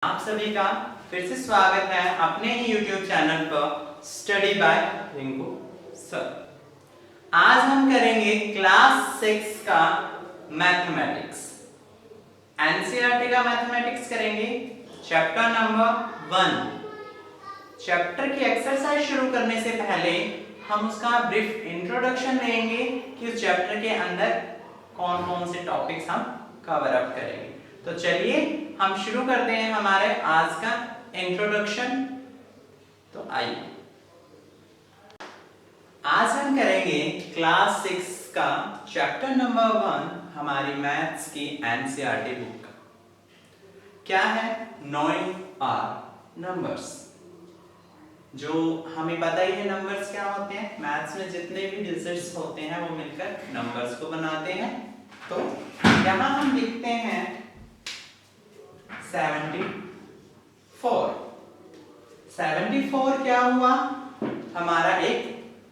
आप सभी का फिर से स्वागत है अपने ही YouTube चैनल पर स्टडी बाय रिंकू सर। आज हम करेंगे क्लास 6 का मैथमेटिक्स, एनसीईआरटी का मैथमेटिक्स करेंगे, चैप्टर नंबर 1। चैप्टर की एक्सरसाइज शुरू करने से पहले हम उसका ब्रीफ इंट्रोडक्शन लेंगे कि उस चैप्टर के अंदर कौन कौन से टॉपिक्स हम कवर अप करेंगे। तो चलिए हम शुरू करते हैं हमारे आज का इंट्रोडक्शन। तो आइए आज हम करेंगे क्लास 6 का चैप्टर नंबर 1 हमारी मैथ्स की एनसीईआरटी बुक का। क्या है? Knowing our numbers. जो हमें पता ही है नंबर्स क्या होते हैं, मैथ्स में जितने भी डिजिट्स होते हैं वो मिलकर नंबर्स को बनाते हैं। तो यहां हम लिखते हैं 74। 74 क्या हुआ? हमारा एक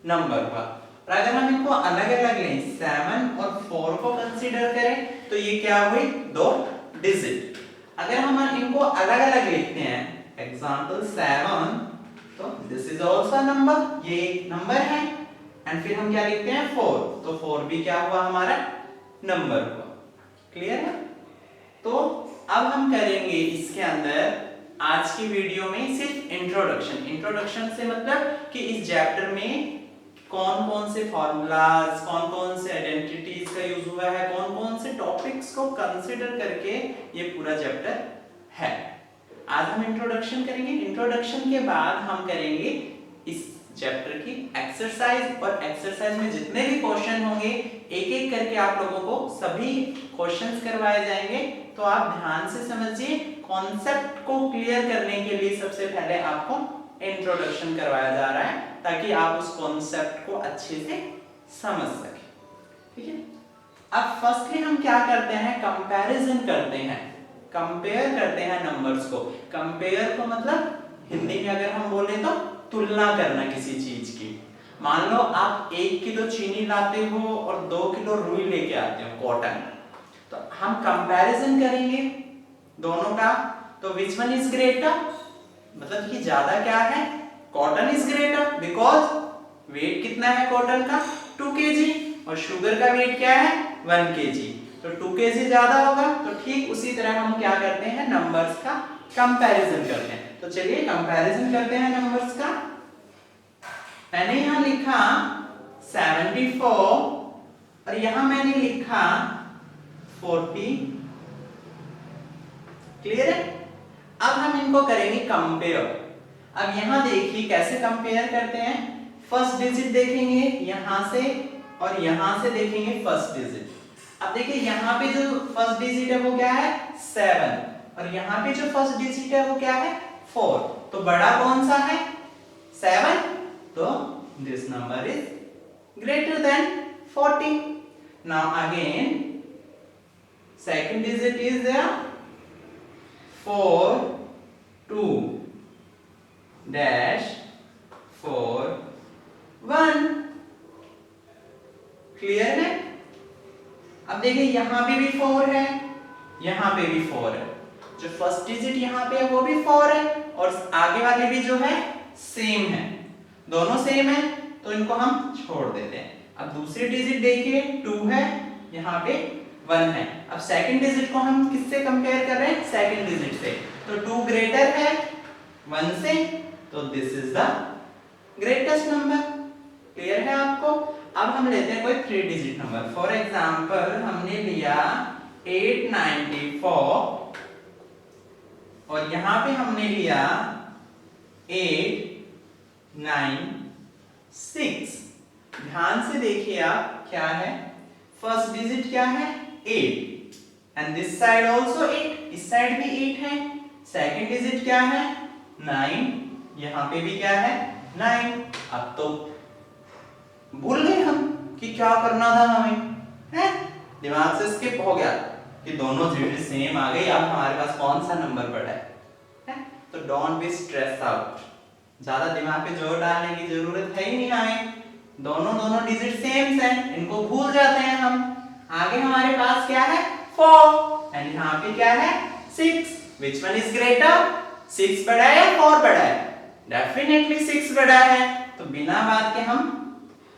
नंबर हुआ। और अगर हम इनको अलग अलग लें, 7 और 4 को कंसीडर करें तो ये क्या हुई? दो डिजिट। अगर हम इनको अलग अलग लिखते हैं, एग्जाम्पल 7, तो दिस इज ऑल्सो नंबर, ये एक नंबर है। एंड फिर हम क्या लिखते हैं? 4, तो 4 भी क्या हुआ? हमारा नंबर हुआ। क्लियर है? तो अब हम करेंगे इसके अंदर आज की वीडियो में सिर्फ इंट्रोडक्शन। इंट्रोडक्शन से मतलब कि इस चैप्टर में कौन कौन से फॉर्मूलाज, कौन कौन से आइडेंटिटीज का यूज हुआ है, कौन कौन से टॉपिक्स को कंसीडर करके ये पूरा चैप्टर है। आज हम इंट्रोडक्शन करेंगे। इंट्रोडक्शन के बाद हम करेंगे इस चैप्टर की एक्सरसाइज, और एक्सरसाइज में जितने भी क्वेश्चन होंगे एक एक करके आप लोगों को सभी क्वेश्चंस करवाए जाएंगे। तो आप ध्यान से समझिए। कॉन्सेप्ट को क्लियर करने के लिए सबसे पहले आपको इंट्रोडक्शन करवाया जा रहा है ताकि आप उस कॉन्सेप्ट को अच्छे से समझ सकें। ठीक है? अब फर्स्टली हम क्या करते हैं? कंपैरिजन करते हैं, कंपेयर करते हैं नंबर्स को। कंपेयर को मतलब हिंदी में अगर हम बोले तो तुलना करना किसी चीज की। मान लो आप 1 किलो चीनी लाते हो और 2 किलो रुई लेके आते हो, कॉटन। तो हम कंपैरिजन करेंगे दोनों का। तो विच वन इज ग्रेटर, मतलब कि ज्यादा क्या है? Cotton is greater because weight कितना है कॉटन का? 2 kg, और शुगर का वेट क्या है? 1 kg। तो 2 kg ज्यादा होगा। तो ठीक उसी तरह हम क्या करते हैं? नंबर्स का कंपैरिजन करते हैं। तो चलिए कंपैरिजन करते हैं नंबर्स का। मैंने यहां लिखा 74 और यहां मैंने लिखा 40। क्लियर है? अब हम इनको करेंगे कंपेयर। अब यहां देखिए कैसे कंपेयर करते हैं। फर्स्ट डिजिट देखेंगे यहां से और यहां से देखेंगे फर्स्ट डिजिट। अब देखिए यहां पे जो फर्स्ट डिजिट है वो क्या है? 7, और यहां पे जो फर्स्ट डिजिट है वो क्या है? 4। तो बड़ा कौन सा है? 7। तो this number is greater than 40। Now again second digit is there 4 2 dash 4 1। Clear है? अब देखिए यहां पे भी 4 है, यहां पे भी 4 है। जो फर्स्ट डिजिट यहां पे है वो भी 4 है, और आगे वाले भी जो है सेम है, दोनों सेम है। तो इनको हम छोड़ देते हैं। अब दूसरी डिजिट देखिए 2 है, यहां पे 1 है। अब सेकंड डिजिट को हम किससे कंपेयर कर रहे हैं? सेकंड डिजिट से। तो 2 ग्रेटर है 1 से, तो this is the greatest number. Clear है आपको? अब हम लेते हैं कोई 3 डिजिट नंबर। फॉर एग्जांपल हमने लिया 894, और यहां पे हमने लिया 896। ध्यान से देखिए आप, क्या है? फर्स्ट डिजिट क्या है? 8, एंड दिस साइड आल्सो 8, इस साइड भी 8 है। सेकंड डिजिट क्या है? 9, यहां पे भी क्या है? 9। अब तो भूल गए हम कि क्या करना था हमें, है? दिमाग से स्किप हो गया कि दोनों डिजिट सेम आ गई। अब हमारे पास कौन सा नंबर पड़ा है? तो डोंट बी स्ट्रेस आउट, ज्यादा दिमाग पे जोर डालने की जरूरत है ही नहीं हमें। दोनों डिजिट सेम है, इनको भूल जाते हैं हम। आगे हमारे पास क्या है? 4, एंड यहाँ पे क्या है? 6। विच वन इज ग्रेटर, 6 बड़ा है या 4 बड़ा है? डेफिनेटली 6 बड़ा है, तो बिना बात के हम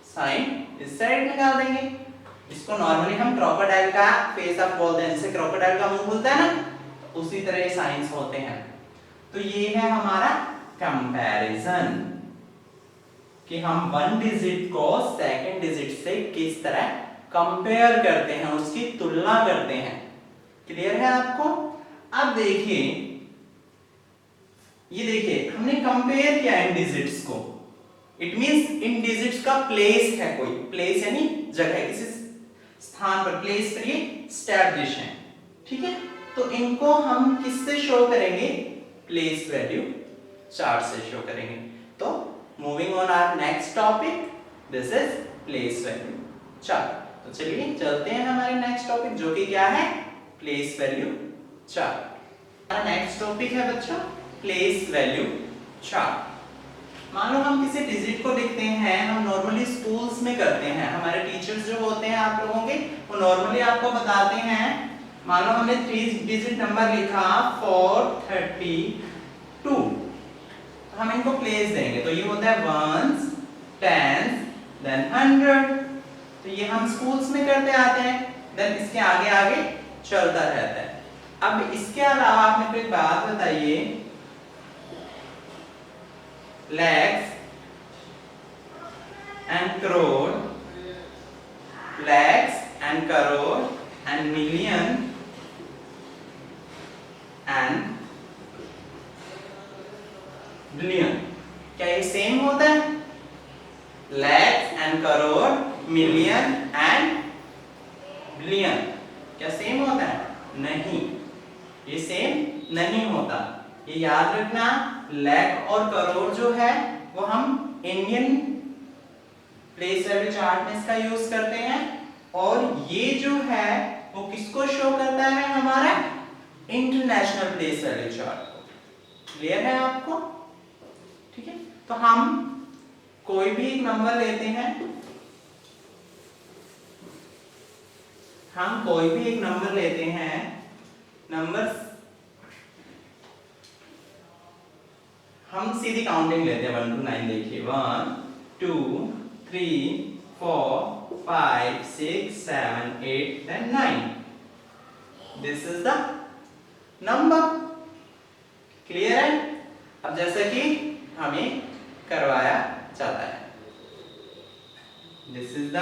साइन इस साइड निकाल देंगे। इसको नॉर्मली हम क्रोकोडाइल का फेस ऑफ बोलते हैं, जैसे क्रोकोडाइल का मुंह खुलता है ना, तो उसी तरह ये साइंस होते हैं। तो ये है हमारा कंपैरिजन कि हम वन डिजिट को सेकंड डिजिट से किस तरह कंपेयर करते हैं, उसकी तुलना करते हैं। क्लियर है आपको? अब देखिए, ये देखिए हमने कंपेयर किया इन डिजिट्स को, इट मींस इन डिजिट्स का प्लेस है, कोई प्लेस यानी जगह, किसी स्थान पर, प्लेस पर ये एस्टैब्लिश है, ठीक है। तो इनको हम किससे शो करेंगे? प्लेस वैल्यू चार्ट से शो करेंगे। तो moving on our next topic, this is place value chart. तो चलिए चलते हैं हमारे नेक्स्ट टॉपिक, जो कि क्या है? Place value chart. हमारा नेक्स्ट टॉपिक है बच्चों प्लेस वैल्यू चार्ट। मान लो हम किसी डिजिट को लिखते हैं, हम नॉर्मली स्कूल्स में करते हैं, हमारे टीचर्स जो होते हैं आप लोगों के, वो नॉर्मली आपको बताते हैं, मान लो हमने 3 डिजिट नंबर लिखा 432, हम इनको प्लेस देंगे, तो ये होता है वंस, टेंस, देन 100। तो ये हम स्कूल्स में करते आते हैं, देन इसके आगे आगे चलता रहता है। अब इसके अलावा आप मेरे को एक बात बताइए, lakhs and crore, lakhs and crore and million and billion, क्या ये सेम होता है? lakhs and crore, million and billion क्या सेम होता है? नहीं, ये सेम नहीं होता। ये याद रखना, लाख और करोड़ जो है वो हम इंडियन प्लेस वैल्यू चार्ट में इसका यूज करते हैं, और ये जो है वो किसको शो करता है? हमारा इंटरनेशनल प्लेस वैल्यू चार्ट को। क्लियर है आपको? ठीक है, तो हम कोई भी एक नंबर लेते हैं, हम कोई भी एक नंबर लेते हैं, नंबर हम सीधी काउंटिंग लेते हैं 1 to 9। देखिए 1 2 3 4 5 6 7 8 and 9, this is the number. Clear है? अब जैसा कि हमें करवाया जाता है, this is the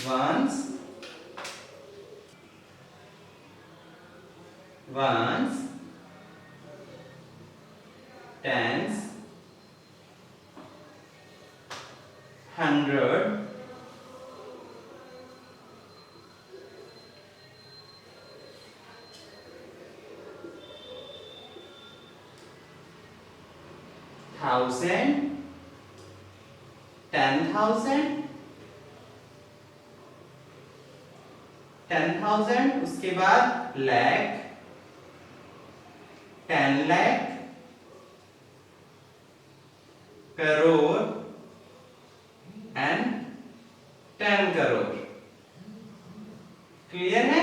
ones, tens, 100, thousand, 10,000, 10,000, उसके बाद लाख, 10 लाख, करोड़ एंड 10 करोड़। क्लियर है?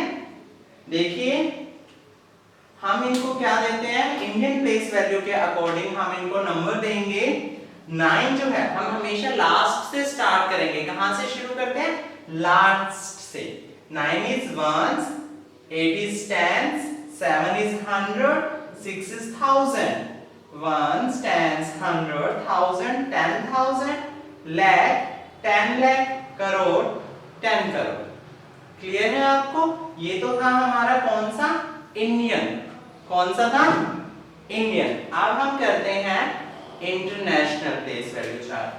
देखिए हम इनको क्या देते हैं, इंडियन प्लेस वैल्यू के अकॉर्डिंग हम इनको नंबर देंगे। 9 जो है हम हमेशा लास्ट से स्टार्ट करेंगे। कहां से शुरू करते हैं? लास्ट से। 9 is ones, 8 is tens, 7 is 100, 6 is 1000, ones, tens, 100, 1000, 10,000, lakh, 10 lakh, crore, 10 crore. Clear है आपको? ये तो था हमारा कौन सा? इंडियन। कौन सा था? इंडियन। अब हम करते हैं इंटरनेशनल प्लेस वैल्यू चार्ट।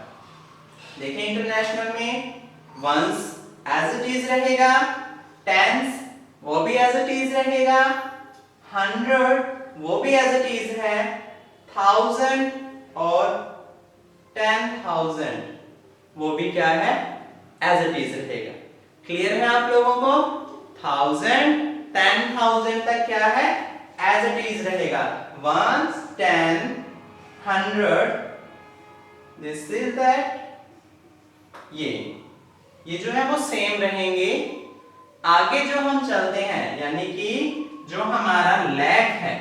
देखिए इंटरनेशनल में वंस एज इट इज रहेगा, टेंस वो भी एज इट इज रहेगा, 100 वो भी एज इट इज है, 1000 और 10,000 वो भी क्या है? एज इट इज रहेगा। क्लियर है आप लोगों को? 1000 10,000 तक क्या है? एज इट इज रहेगा। ones, 10, 100, दिस इज दैट ये जो है वो सेम रहेंगे। आगे जो हम चलते हैं, यानी कि जो हमारा लैक है,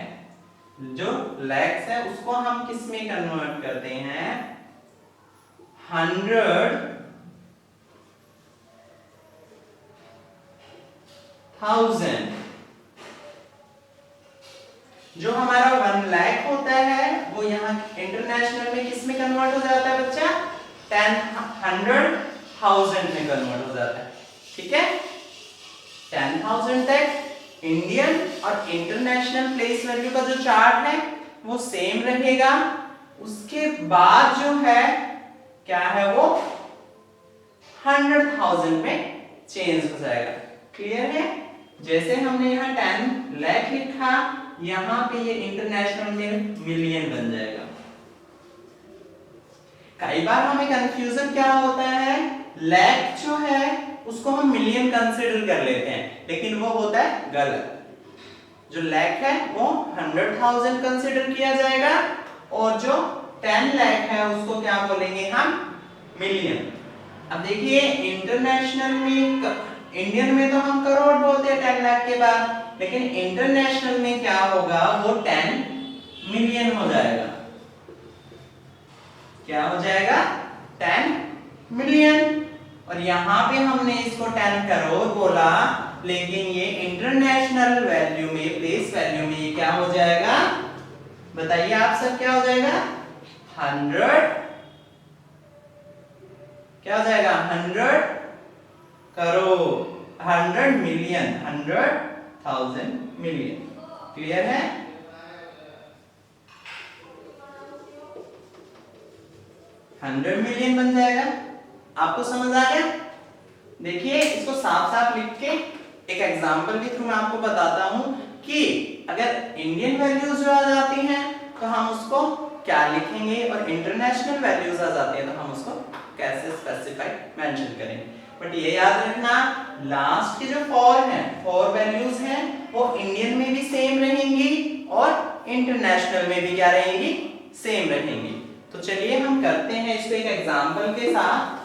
जो लैक्स है उसको हम किस में कन्वर्ट करते हैं, 100,000। जो हमारा 1 लाख होता है वो यहाँ इंटरनेशनल में किस में कन्वर्ट हो जाता है बच्चा, 100,000 में कन्वर्ट हो जाता है। ठीक है, 10,000 तक इंडियन और इंटरनेशनल प्लेस वैल्यू का जो चार्ट है वो सेम रहेगा। उसके बाद जो है क्या है वो 100,000 में चेंज हो जाएगा। क्लियर है, जैसे हमने यहाँ 10 लाख लिखा, यहाँ पे ये इंटरनेशनल में मिलियन बन जाएगा। कई बार हमें कंफ्यूजन क्या होता है, लाख जो है उसको हम मिलियन कंसीडर कर लेते हैं, लेकिन वो होता है गलत। जो लाख है वो 100,000 कंसीडर किया जाएगा, और जो 10 लाख है उसको क्या बोलेंगे हम, मिलियन। अब देखिए इंटरनेशनल में, इंडियन में तो हम करोड़ बोलते हैं 10 लाख के बाद, लेकिन इंटरनेशनल में क्या होगा, वो 10 मिलियन हो जाएगा। क्या हो जाएगा, 10 मिलियन। और यहां पे हमने इसको 10 करोड़ बोला, लेकिन ये इंटरनेशनल वैल्यू में, प्लेस वैल्यू में ये क्या हो जाएगा, बताइए आप सब, क्या हो जाएगा, 100, क्या हो जाएगा, 100 करोड़, 100 मिलियन, 100,000 मिलियन। क्लियर है, $100 मिलियन बन जाएगा। आपको समझ आ गया? देखिए इसको साफ साफ लिख के एक एग्जांपल के थ्रू मैं आपको बताता हूं कि अगर इंडियन वैल्यूज जो आ जाती हैं तो हम उसको क्या लिखेंगे, और इंटरनेशनल वैल्यूज आ जाती हैं तो हम उसको कैसे स्पेसिफाई मेंशन करेंगे। बट ये याद रखना, लास्ट के जो 4 हैं, 4 वैल्यूज हैं, वो इंडियन में भी सेम रहेंगी और इंटरनेशनल में भी क्या रहेंगी, सेम रहेंगी। तो चलिए हम करते हैं इसको एक एग्जांपल के साथ।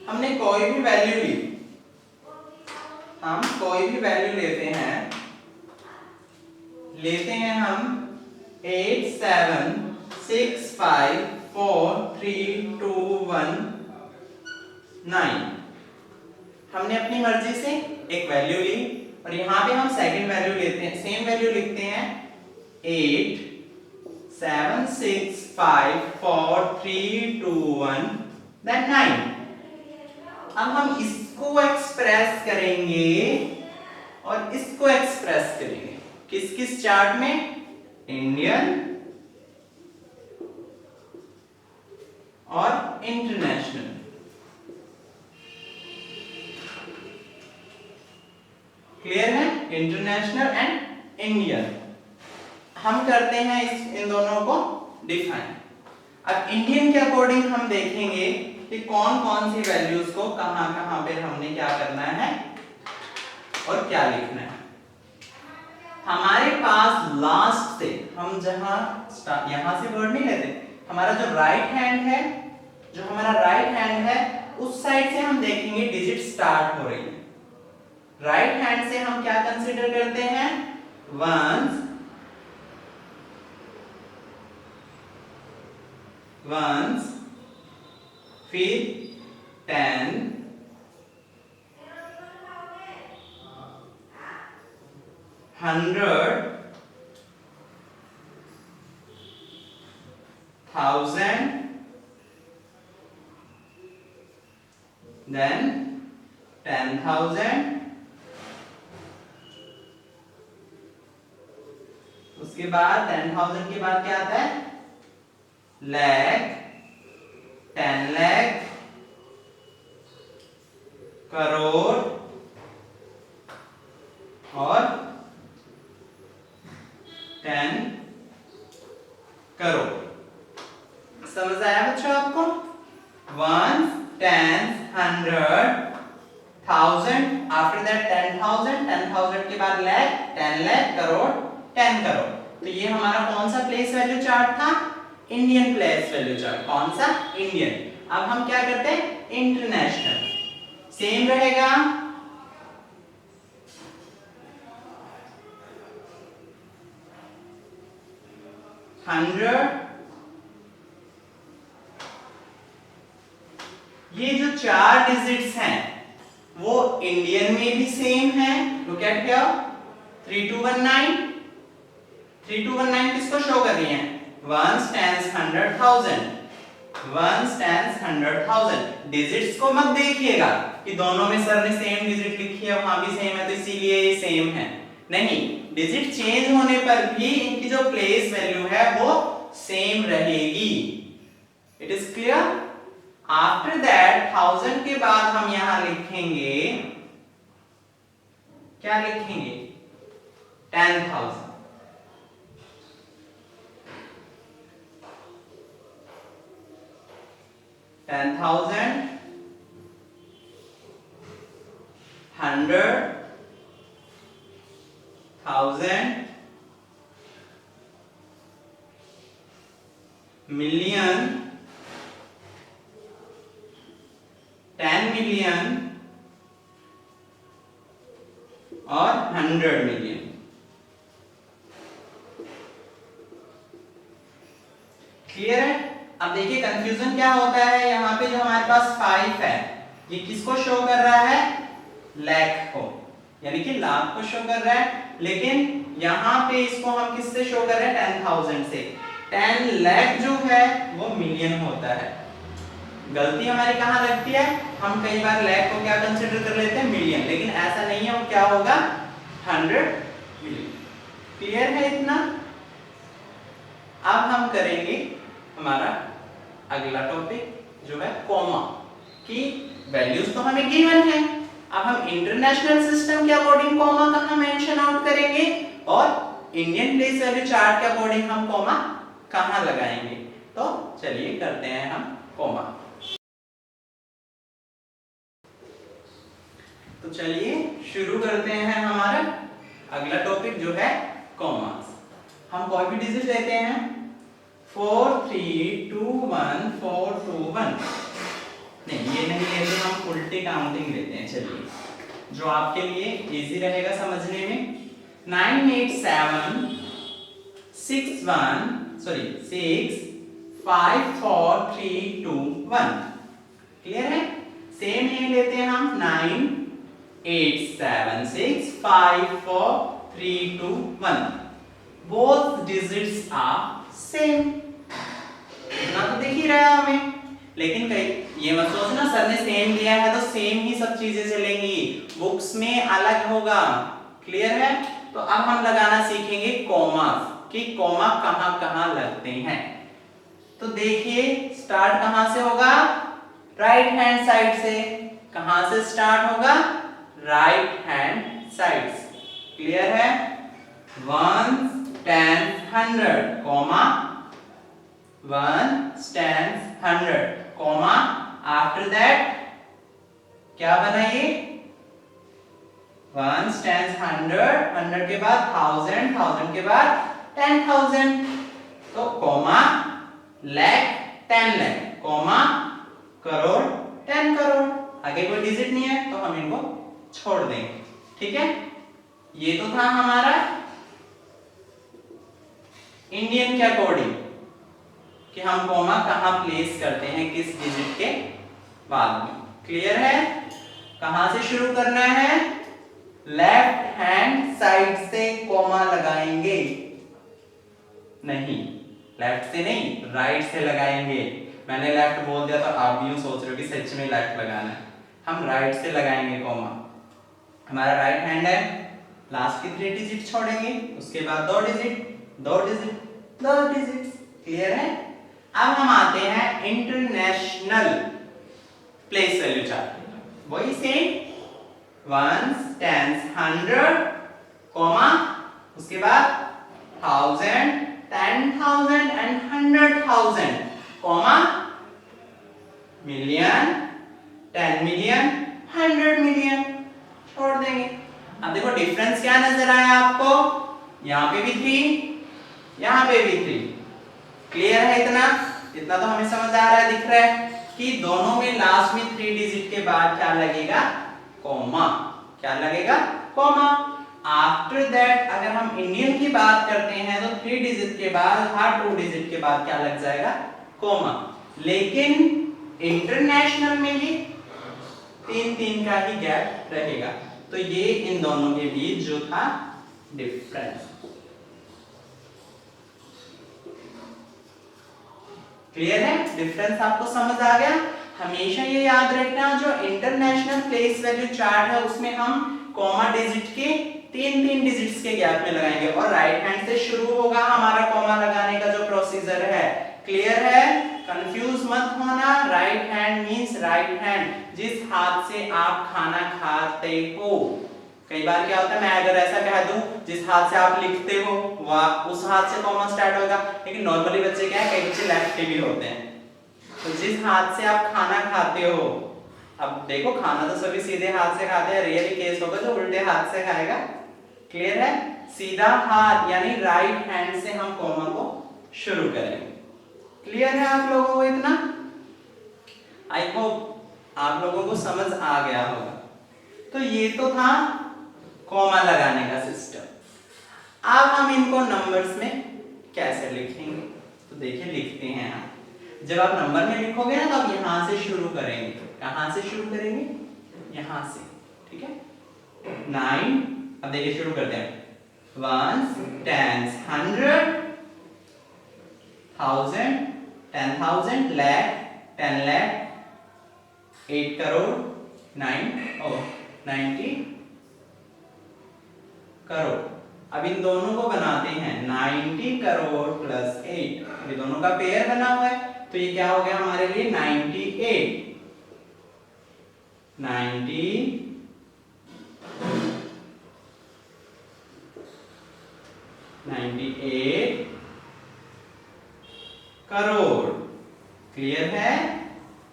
हमने कोई भी वैल्यू ली, हम कोई भी वैल्यू लेते हैं हम 8 7 6 5 4 3 2 1 9। हमने अपनी मर्जी से एक वैल्यू ली, और यहां पे हम सेकंड वैल्यू लेते हैं, सेम वैल्यू लिखते हैं 8 7 6 5 4 3 2 1 then 9। अब हम इसको एक्सप्रेस करेंगे और इसको एक्सप्रेस करेंगे किस किस चार्ट में, इंडियन और इंटरनेशनल। क्लियर है, इंटरनेशनल एंड इंडियन। हम करते हैं इन दोनों को डिफाइन। अब इंडियन के अकॉर्डिंग हम देखेंगे कि कौन कौन सी वैल्यूज को कहां कहां पे हमने क्या करना है और क्या लिखना है। हमारे पास लास्ट से हम जहां यहां से वर्ड नहीं लेते, हमारा जो राइट हैंड है, जो हमारा राइट हैंड है उस साइड से हम देखेंगे डिजिट स्टार्ट हो रही है। राइट हैंड से हम क्या कंसीडर करते हैं, वंस, फिर 10, 100, 1000, then 10,000, उसके बाद 10,000 के बाद क्या आता है, लाख, 10 लाख, करोड़ और 10 करोड़। समझ आया बच्चों आपको? 1, 10, 100, 1000, आफ्टर दैट 10,000, 10,000 के बाद लाख, 10 लाख, करोड़, 10 करोड़। तो ये हमारा कौन सा प्लेस वैल्यू चार्ट था? Indian place value chart. कौन सा? इंडियन। अब हम क्या करते हैं? इंटरनेशनल। सेम रहेगा, 100। ये जो 4 डिजिट्स हैं वो इंडियन में भी सेम है। Look at here, 3219। 3219 किसको शो कर रही है? Ones, tens, 100,000। Ones, tens, 100,000। Digits को मत देखिएगा कि दोनों में सर ने सेम डिजिट लिखी है, वहां भी सेम है तो इसीलिए ये सेम है। नहीं, डिजिट चेंज होने पर भी इनकी जो प्लेस वैल्यू है वो सेम रहेगी। It is clear? After that 1000 के बाद हम यहां लिखेंगे, क्या लिखेंगे? 10,000। 10,000, 100,000, million, 10 million और 100 million। क्लियर है? अब देखिए कंफ्यूजन क्या होता है, यहाँ पे जो हमारे पास 5 है ये किसको शो कर रहा है? लाख को, यानी कि लाख को शो कर रहा है। लेकिन यहाँ पे इसको हम किससे शो कर रहे हैं? 10,000 से। 10 लाख जो है वो मिलियन होता है। गलती हमारी कहाँ लगती है? हम कई बार लाख को क्या कंसीडर कर लेते हैं? मिलियन। लेकिन ऐसा नहीं है, वो क्या होगा? 100 मिलियन। क्लियर है इतना? अब हम करेंगे हमारा अगला टॉपिक जो है कॉमा की वैल्यूज तो हमें गिवन है। अब हम इंटरनेशनल सिस्टम के अकॉर्डिंग कॉमा कहाँ मेंशन आउट करेंगे और इंडियन प्लेस वैल्यू चार्ट के अकॉर्डिंग हम कॉमा कहाँ लगाएंगे। तो चलिए करते हैं हम कॉमा। तो चलिए शुरू करते हैं हमारा अगला टॉपिक जो है कॉमास। हम कोई भी डिजिट लेते हैं, 4321,421। नहीं, ये नहीं लेते, हम उल्टी काउंटिंग लेते हैं। चलिए जो आपके लिए इजी रहेगा समझने में, 6,54321। क्लियर है? सेम ये लेते हैं हम 9,876,54321। Both digits are same. इतना तो दिख ही रहा है हमें। लेकिन कई ये मत सोचना सर ने सेम दिया है तो सेम ही सब चीजें चलेंगी, बुक्स में अलग होगा। क्लियर है? तो अब हम लगाना सीखेंगे कॉमा कि कॉमा कहां कहां लगते हैं। तो देखिए स्टार्ट कहां से होगा? राइट हैंड साइड से। कहां से स्टार्ट होगा? राइट हैंड साइड से। क्लियर है? 1 10 100 कॉमा 1 10 100 कॉमा आफ्टर दैट क्या बनाइए? 1 10 100 100 के बाद 1000 1000 के बाद 10,000। तो कॉमा लाख 10 लाख कॉमा करोड़ 10 करोड़। आगे कोई डिजिट नहीं है तो हम इनको छोड़ देंगे। ठीक है? ये तो था हमारा इंडियन के अकॉर्डिंग कि हम कॉमा कहां प्लेस करते हैं किस डिजिट के बाद में। क्लियर है? कहां से शुरू करना है? लेफ्ट हैंड साइड से कॉमा लगाएंगे। नहीं, लेफ्ट से नहीं, राइट से लगाएंगे। मैंने लेफ्ट बोल दिया तो आप भी यूं सोच रहे हो कि सच में लेफ्ट लगाना है। हम राइट से लगाएंगे कॉमा। हमारा राइट हैंड है, लास्ट की 3 डिजिट छोड़ेंगे, उसके बाद 2 डिजिट 2 डिजिट 2 डिजिट। क्लियर है? अब हम आते हैं इंटरनेशनल प्लेस वैल्यू चार्ट। वही सेम 1 10 100 कॉमा उसके बाद 1000 10,000 and 100,000 comma million 10 million 100 million छोड़ देंगे। अब देखो डिफरेंस क्या नजर आया आपको? यहाँ पे भी 3 यहाँ पे भी 3। क्लियर है इतना? इतना तो हमें समझ आ रहा है, दिख रहा है कि दोनों में लास्ट में 3 डिजिट के बाद क्या लगेगा? कॉमा। क्या लगेगा? कॉमा। आफ्टर दैट अगर हम इंडियन की बात करते हैं तो 3 डिजिट के बाद हर 2 डिजिट के बाद क्या लग जाएगा? कॉमा। लेकिन इंटरनेशनल में ये 3 का ही गैप रहेगा। तो ये इन दोनों के बीच जो था डिफरेंस। क्लियर है? डिफरेंस आपको समझ आ गया? हमेशा ये याद रखना, जो इंटरनेशनल प्लेस वैल्यू चार्ट है उसमें हम कॉमा डिजिट के 3 डिजिट्स के गैप में लगाएंगे और राइट हैंड से शुरू होगा हमारा कॉमा लगाने का जो प्रोसीजर है। क्लियर है? कंफ्यूज मत होना। Right hand means right hand, जिस हाथ से आप खाना खाते हो। कई बार क्या होता है, मैं अगर ऐसा कह दूं जिस हाथ से आप लिखते हो वह उस हाथ से कॉमा स्टार्ट होगा, लेकिन नॉर्मली बच्चे क्या है, कई बच्चे लेफ्ट भी होते हैं। तो जिस हाथ से आप खाना खाते हो, अब देखो खाना तो सभी सीधे हाथ से खाते हैं, रियली केस होगा जो उल्टे हाथ से खाएगा। क्लियर है? सीधा हाथ यानी राइट हैंड से हम कॉमा को शुरू करेंगे। क्लियर है आप लोगों को इतना? आई होप आप लोगों को समझ आ गया होगा। तो ये तो था कॉमा लगाने का सिस्टम। अब हम इनको नंबर्स में कैसे लिखेंगे? तो देखिए लिखते हैं हम। जब आप नंबर में लिखोगे ना तो आप यहां से शुरू करेंगे। कहां से शुरू करेंगे? यहां से। ठीक है? 9। अब देखिए शुरू करते हैं। 1 10 100 1000 10,000 lakh 10 lakh 8 करोड़ 90 करोड़। अब इन दोनों को बनाते हैं 90 करोड़ प्लस 8। ये दोनों का पेयर बना हुआ है तो ये क्या हो गया हमारे लिए? 98 करोड़। क्लियर है?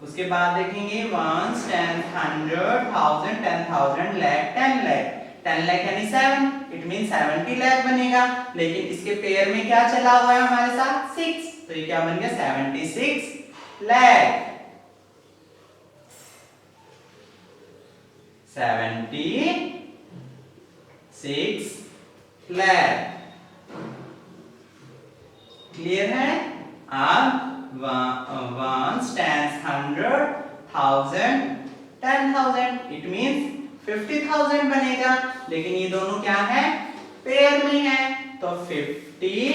उसके बाद देखेंगे 1 10 100 1000 10,000 lakh 10 lakh 10 lakh यानी 7, इट मीन 70 लाख बनेगा। लेकिन इसके पेयर में क्या चला हुआ है हमारे साथ? 6, तो ये क्या बन गया? 76 लाख। 76 लाख। क्लियर है? अब 1 10 100 1000 10,000 इट मींस 50,000 बनेगा। लेकिन ये दोनों क्या है? पेयर में है, तो 50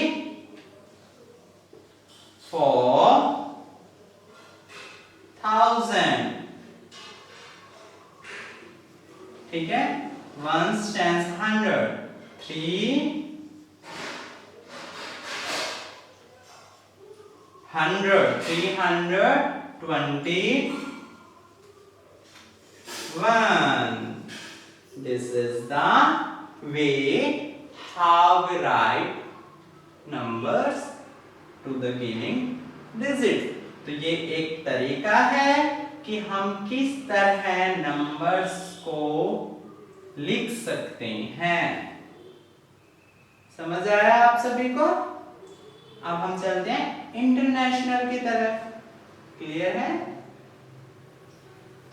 4,000। ठीक है? 1 10 100 3 321. This is the way how we write numbers to the giving digit. तो ये एक तरीका है कि हम किस तरह नंबर्स को लिख सकते हैं। समझ आया आप सभी को? अब हम चलते हैं इंटरनेशनल की तरफ। क्लियर है?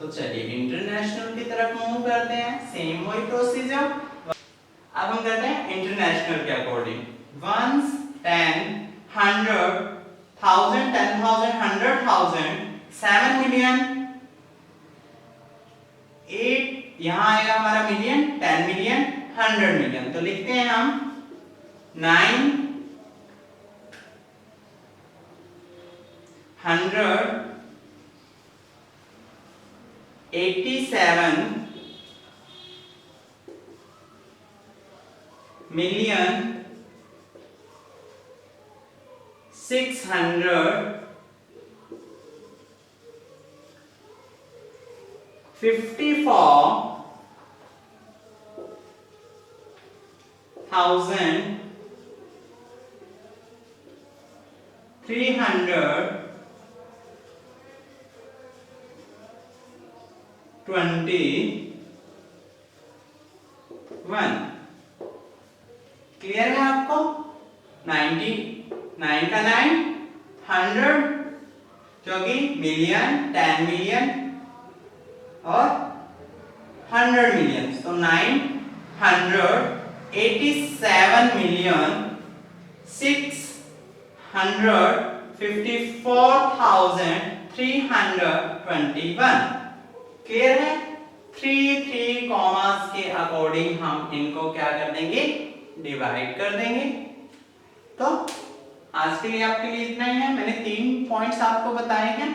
तो चलिए इंटरनेशनल की तरफ मूव करते हैं। सेम वही प्रोसीजर। अब हम करते हैं इंटरनेशनल के अकॉर्डिंग। 1 10 100 1000 10,000 100,000 7 मिलियन 8, यहां आएगा हमारा मिलियन 10 मिलियन 100 मिलियन। तो लिखते हैं हम 9 100 87 million 654,321। क्लियर है आपको? 90 9 का 9 100, क्योंकि मिलियन 10 मिलियन और 100 मिलियन, तो 987 मिलियन 654,321। क्लियर है? 3 कॉमास के अकॉर्डिंग हम इनको क्या कर देंगे, डिवाइड कर देंगे। तो आज के लिए आपके लिए इतना ही है। मैंने 3 पॉइंट्स आपको बताए हैं,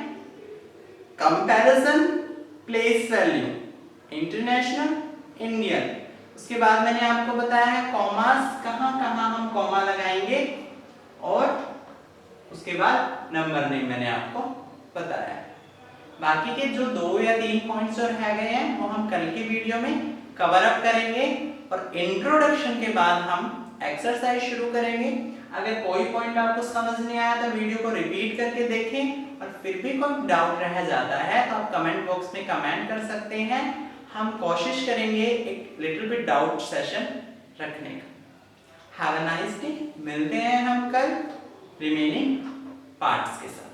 comparison, place value, international, Indian. उसके बाद मैंने आपको बताया है कॉमास कहां कहां हम कॉमा लगाएंगे, और उसके बाद नंबर नेम मैंने आपको बताया। बाकी के जो 2 या 3 पॉइंट्स और रह गए हैं वो हम कल की वीडियो में कवर अप करेंगे, और इंट्रोडक्शन के बाद हम एक्सरसाइज शुरू करेंगे। अगर कोई पॉइंट आपको समझ नहीं आया तो वीडियो को रिपीट करके देखें, और फिर भी कोई डाउट रह जाता है तो आप कमेंट बॉक्स में कमेंट कर सकते हैं। हम कोशिश करेंगे एक लिटिल बिट डाउट सेशन रखने का। Have a nice day. मिलते हैं हम कल रिमेनिंग पार्ट्स के साथ।